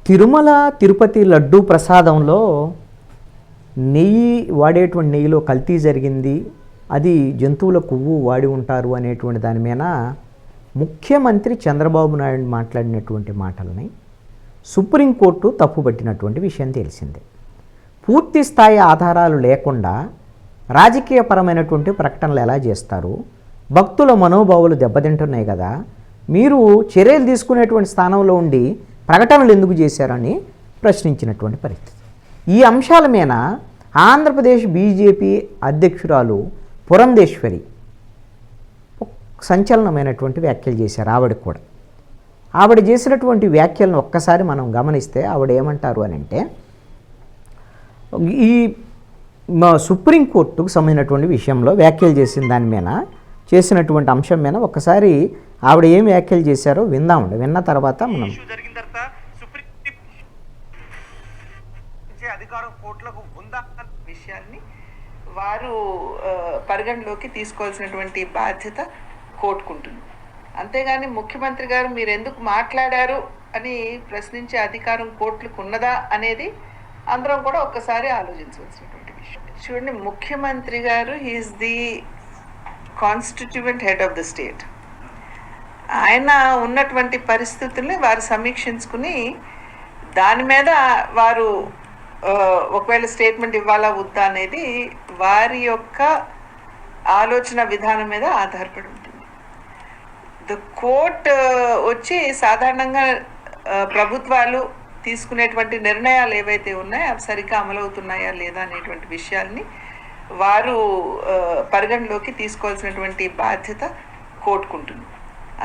తిరుమల తిరుపతి లడ్డూ ప్రసాదంలో వాడేటువంటి నెయ్యిలో కల్తీ జరిగింది, అది జంతువుల కొవ్వు వాడి ఉంటారు అనేటువంటి దాని మీద ముఖ్యమంత్రి చంద్రబాబు నాయుడు మాట్లాడినటువంటి మాటలని సుప్రీంకోర్టు తప్పుపట్టినటువంటి విషయం తెలిసిందే. పూర్తి స్థాయి ఆధారాలు లేకుండా రాజకీయపరమైనటువంటి ప్రకటనలు ఎలా చేస్తారు? భక్తుల మనోభావాలు దెబ్బతింటున్నాయి కదా, మీరు చర్యలు తీసుకునేటువంటి స్థానంలో ఉండి ప్రకటనలు ఎందుకు చేశారని ప్రశ్నించినటువంటి పరిస్థితి. ఈ అంశాల మీద ఆంధ్రప్రదేశ్ బీజేపీ అధ్యక్షురాలు పురంధేశ్వరి సంచలనమైనటువంటి వ్యాఖ్యలు చేశారు. ఆవిడ చేసినటువంటి వ్యాఖ్యలను ఒక్కసారి మనం గమనిస్తే ఆవిడ ఏమంటారు అని అంటే, ఈ సుప్రీంకోర్టుకు సంబంధించినటువంటి విషయంలో వ్యాఖ్యలు చేసిన దాని మీద చేసినటువంటి అంశం మీద ఒక్కసారి ఆవిడ ఏం వ్యాఖ్యలు చేశారో విందామండి. విన్న తర్వాత మనం అధికారం కోర్టులకు ఉందా విషయాన్ని వారు పరిగణలోకి తీసుకోవాల్సినటువంటి బాధ్యత కోర్టుకుంటుంది. అంతేగాని ముఖ్యమంత్రి గారు మీరు ఎందుకు మాట్లాడారు అని ప్రశ్నించే అధికారం కోర్టులకు ఉన్నదా అనేది అందరం కూడా ఒక్కసారి ఆలోచించవలసినటువంటి విషయం. చూడండి, ముఖ్యమంత్రి గారు is the constituent head of the state. ఆయన ఉన్నటువంటి పరిస్థితుల్ని వారు సమీక్షించుకుని దాని మీద వారు ఒకవేళ స్టేట్మెంట్ ఇవ్వాలా వద్దా అనేది వారి యొక్క ఆలోచన విధానం మీద ఆధారపడి ఉంటుంది. ద కోర్ట్ వచ్చి సాధారణంగా ప్రభుత్వాలు తీసుకునేటువంటి నిర్ణయాలు ఏవైతే ఉన్నాయో అవి సరిగ్గా అమలవుతున్నాయా లేదా అనేటువంటి విషయాల్ని వారు పరిగణలోకి తీసుకోవాల్సినటువంటి బాధ్యత కోర్టుకుంటుంది.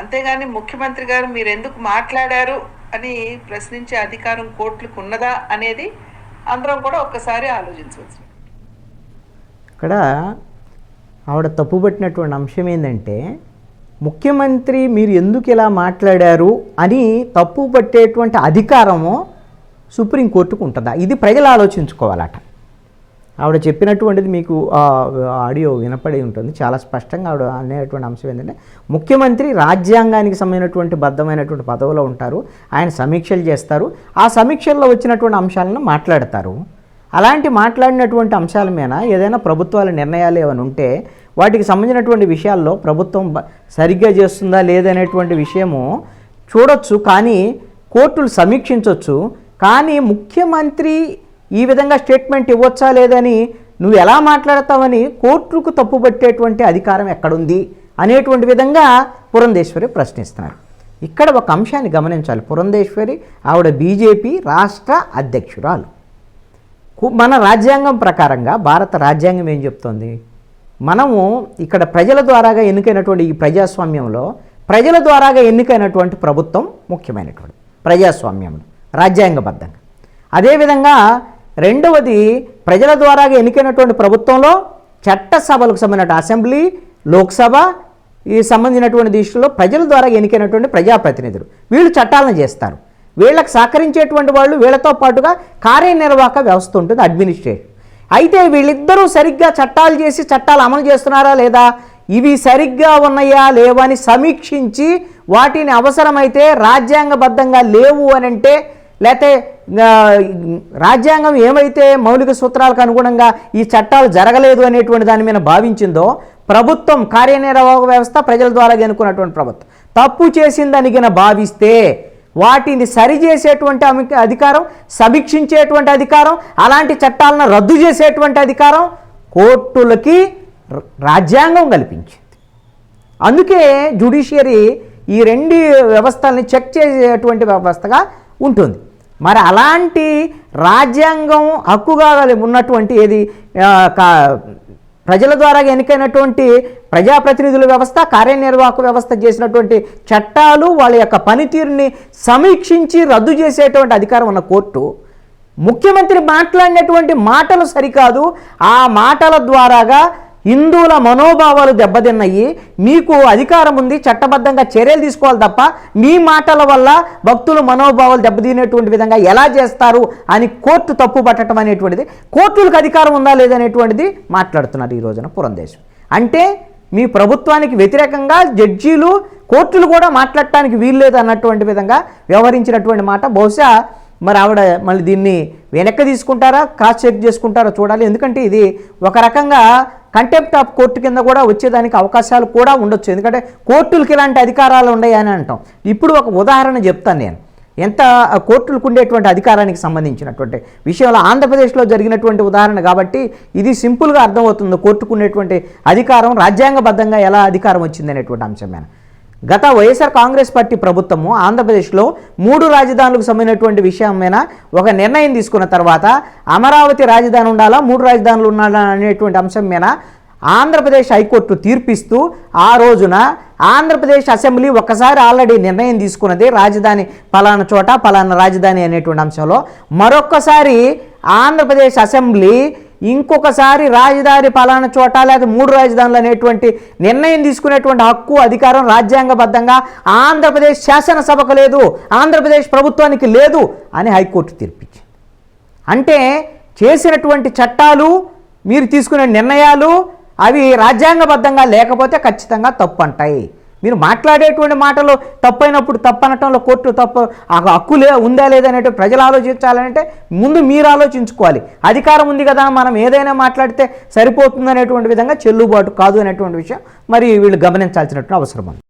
అంతేగాని ముఖ్యమంత్రి గారు మీరు ఎందుకు మాట్లాడారు అని ప్రశ్నించే అధికారం కోర్టులకు ఉన్నదా అనేది అందరం కూడా ఒక్కసారి ఆలోచించవచ్చు. ఇక్కడ ఆవిడ తప్పుపట్టినటువంటి అంశం ఏంటంటే, ముఖ్యమంత్రి మీరు ఎందుకు ఇలా మాట్లాడారు అని తప్పు పట్టేటువంటి అధికారము సుప్రీంకోర్టుకు ఉంటుందా? ఇది ప్రజలు ఆలోచించుకోవాలట. ఆవిడ చెప్పినటువంటిది మీకు ఆడియో వినపడి ఉంటుంది. చాలా స్పష్టంగా ఆవిడ అనేటువంటి అంశం ఏంటంటే, ముఖ్యమంత్రి రాజ్యాంగానికి సంబంధించినటువంటి బద్ధమైనటువంటి పదవిలో ఉంటారు, ఆయన సమీక్షలు చేస్తారు, ఆ సమీక్షల్లో వచ్చినటువంటి అంశాలను మాట్లాడతారు. అలాంటి మాట్లాడినటువంటి అంశాల మీద ఏదైనా ప్రభుత్వాల నిర్ణయాలు ఏమైనా ఉంటే వాటికి సంబంధించినటువంటి విషయాల్లో ప్రభుత్వం సరిగ్గా చేస్తుందా లేదనేటువంటి విషయము చూడొచ్చు, కానీ కోర్టులు సమీక్షించవచ్చు. కానీ ముఖ్యమంత్రి ఈ విధంగా స్టేట్మెంట్ ఇవ్వచ్చా లేదని నువ్వు ఎలా మాట్లాడతావని కోర్టుకు తప్పుపట్టేటువంటి అధికారం ఎక్కడుంది అనేటువంటి విధంగా పురంధేశ్వరి ప్రశ్నిస్తున్నారు. ఇక్కడ ఒక అంశాన్ని గమనించాలి. పురంధేశ్వరి ఆవిడ బీజేపీ రాష్ట్ర అధ్యక్షురాలు. మన రాజ్యాంగం ప్రకారంగా భారత రాజ్యాంగం ఏం చెప్తోంది? మనము ఇక్కడ ప్రజల ద్వారాగా ఎన్నికైనటువంటి ఈ ప్రజాస్వామ్యంలో ప్రజల ద్వారాగా ఎన్నికైనటువంటి ప్రభుత్వం ముఖ్యమైనటువంటి ప్రజాస్వామ్యంలో రాజ్యాంగబద్ధంగా. అదేవిధంగా రెండవది, ప్రజల ద్వారాగా ఎన్నికైనటువంటి ప్రభుత్వంలో చట్టసభలకు సంబంధించిన అసెంబ్లీ, లోక్సభ ఈ సంబంధించినటువంటి దృష్టిలో ప్రజల ద్వారా ఎన్నికైనటువంటి ప్రజాప్రతినిధులు వీళ్ళు చట్టాలను చేస్తారు. వీళ్ళకి సహకరించేటువంటి వాళ్ళు వీళ్ళతో పాటుగా కార్యనిర్వాహక వ్యవస్థ ఉంటుంది, అడ్మినిస్ట్రేషన్. అయితే వీళ్ళిద్దరూ సరిగ్గా చట్టాలు చేసి చట్టాలు అమలు చేస్తున్నారా లేదా, ఇవి సరిగ్గా ఉన్నాయా లేవా అని సమీక్షించి వాటిని అవసరమైతే రాజ్యాంగబద్ధంగా లేవు అని అంటే, లేకపోతే రాజ్యాంగం ఏమైతే మౌలిక సూత్రాలకు అనుగుణంగా ఈ చట్టాలు జరగలేదు అనేటువంటి దాని మీద భావించిందో ప్రభుత్వం, కార్యనిర్వాహక వ్యవస్థ ప్రజల ద్వారా ఎన్నుకున్నటువంటి ప్రభుత్వం తప్పు చేసిందని గిన భావిస్తే వాటిని సరిచేసేటువంటి అధికారం, సమీక్షించేటువంటి అధికారం, అలాంటి చట్టాలను రద్దు చేసేటువంటి అధికారం కోర్టులకి రాజ్యాంగం కల్పించింది. అందుకే జ్యుడిషియరీ ఈ రెండు వ్యవస్థల్ని చెక్ చేసేటువంటి వ్యవస్థగా ఉంటుంది. మరి అలాంటి రాజ్యాంగం హక్కుగా ఉన్నటువంటి ఏది ప్రజల ద్వారా ఎన్నికైనటువంటి ప్రజాప్రతినిధుల వ్యవస్థ, కార్యనిర్వాహక వ్యవస్థ చేసినటువంటి చట్టాలు వాళ్ళ యొక్క పనితీరుని సమీక్షించి రద్దు చేసేటువంటి అధికారం ఉన్న కోర్టు ముఖ్యమంత్రి మాట్లాడినటువంటి మాటలు సరికాదు, ఆ మాటల ద్వారాగా హిందువుల మనోభావాలు దెబ్బతిన్నాయి, మీకు అధికారం ఉంది, చట్టబద్ధంగా చర్యలు తీసుకోవాలి తప్ప మీ మాటల వల్ల భక్తుల మనోభావాలు దెబ్బతినేటువంటి విధంగా ఎలా చేస్తారు అని కోర్టు తప్పు పట్టడం అనేటువంటిది, కోర్టులకు అధికారం ఉందా లేదనేటువంటిది మాట్లాడుతున్నారు ఈ రోజున పురంధేశ్వరి. అంటే మీ ప్రభుత్వానికి వ్యతిరేకంగా జడ్జీలు, కోర్టులు కూడా మాట్లాడటానికి వీల్లేదు అన్నటువంటి విధంగా వ్యవహరించినటువంటి మాట బహుశా మరి ఆవిడ మళ్ళీ దీన్ని వెనక్కి తీసుకుంటారా, క్రాస్ చెక్ చేసుకుంటారా చూడాలి. ఎందుకంటే ఇది ఒక రకంగా కంటెంప్ట్ ఆఫ్ కోర్టు కింద కూడా వచ్చేదానికి అవకాశాలు కూడా ఉండొచ్చు. ఎందుకంటే కోర్టులకి ఇలాంటి అధికారాలు ఉన్నాయని అంటాం. ఇప్పుడు ఒక ఉదాహరణ చెప్తాను నేను, ఎంత కోర్టులకు ఉండేటువంటి అధికారానికి సంబంధించినటువంటి విషయంలో ఆంధ్రప్రదేశ్లో జరిగినటువంటి ఉదాహరణ కాబట్టి ఇది సింపుల్గా అర్థమవుతుంది. కోర్టుకు ఉండేటువంటి అధికారం రాజ్యాంగబద్ధంగా ఎలా అధికారం వచ్చింది అనేటువంటి అంశం మీద. గత వైఎస్ఆర్ కాంగ్రెస్ పార్టీ ప్రభుత్వము ఆంధ్రప్రదేశ్లో 3 రాజధానులకు సంబంధించినటువంటి విషయం మీద ఒక నిర్ణయం తీసుకున్న తర్వాత అమరావతి రాజధాని ఉండాలా, 3 రాజధానులు ఉండాలా అనేటువంటి అంశం మీద ఆంధ్రప్రదేశ్ హైకోర్టు తీర్పిస్తూ ఆ రోజున ఆంధ్రప్రదేశ్ అసెంబ్లీ ఒకసారి ఆల్రెడీ నిర్ణయం తీసుకున్నది రాజధాని పలానా చోట పలానా రాజధాని అనేటువంటి అంశంలో. మరొక్కసారి ఆంధ్రప్రదేశ్ అసెంబ్లీ ఇంకొకసారి రాజధాని పలానా చోట లేదా 3 రాజధానులు అనేటువంటి నిర్ణయం తీసుకునేటువంటి హక్కు అధికారం రాజ్యాంగబద్ధంగా ఆంధ్రప్రదేశ్ శాసనసభకు లేదు, ఆంధ్రప్రదేశ్ ప్రభుత్వానికి లేదు అని హైకోర్టు తీర్పిచ్చింది. అంటే చేసినటువంటి చట్టాలు, మీరు తీసుకునే నిర్ణయాలు అవి రాజ్యాంగబద్ధంగా లేకపోతే ఖచ్చితంగా తప్పు అంటాయి. మీరు మాట్లాడేటువంటి మాటలు తప్పైనప్పుడు తప్పనటంలో కోర్టు తప్పు హక్కు ఉందా లేదనేది ప్రజలు ఆలోచించాలంటే ముందు మీరు ఆలోచించుకోవాలి. అధికారం ఉంది కదా మనం ఏదైనా మాట్లాడితే సరిపోతుంది అనేటువంటి విధంగా చెల్లుబాటు కాదు అనేటువంటి విషయం మరి వీళ్ళు గమనించాల్సినటువంటి అవసరం ఉంది.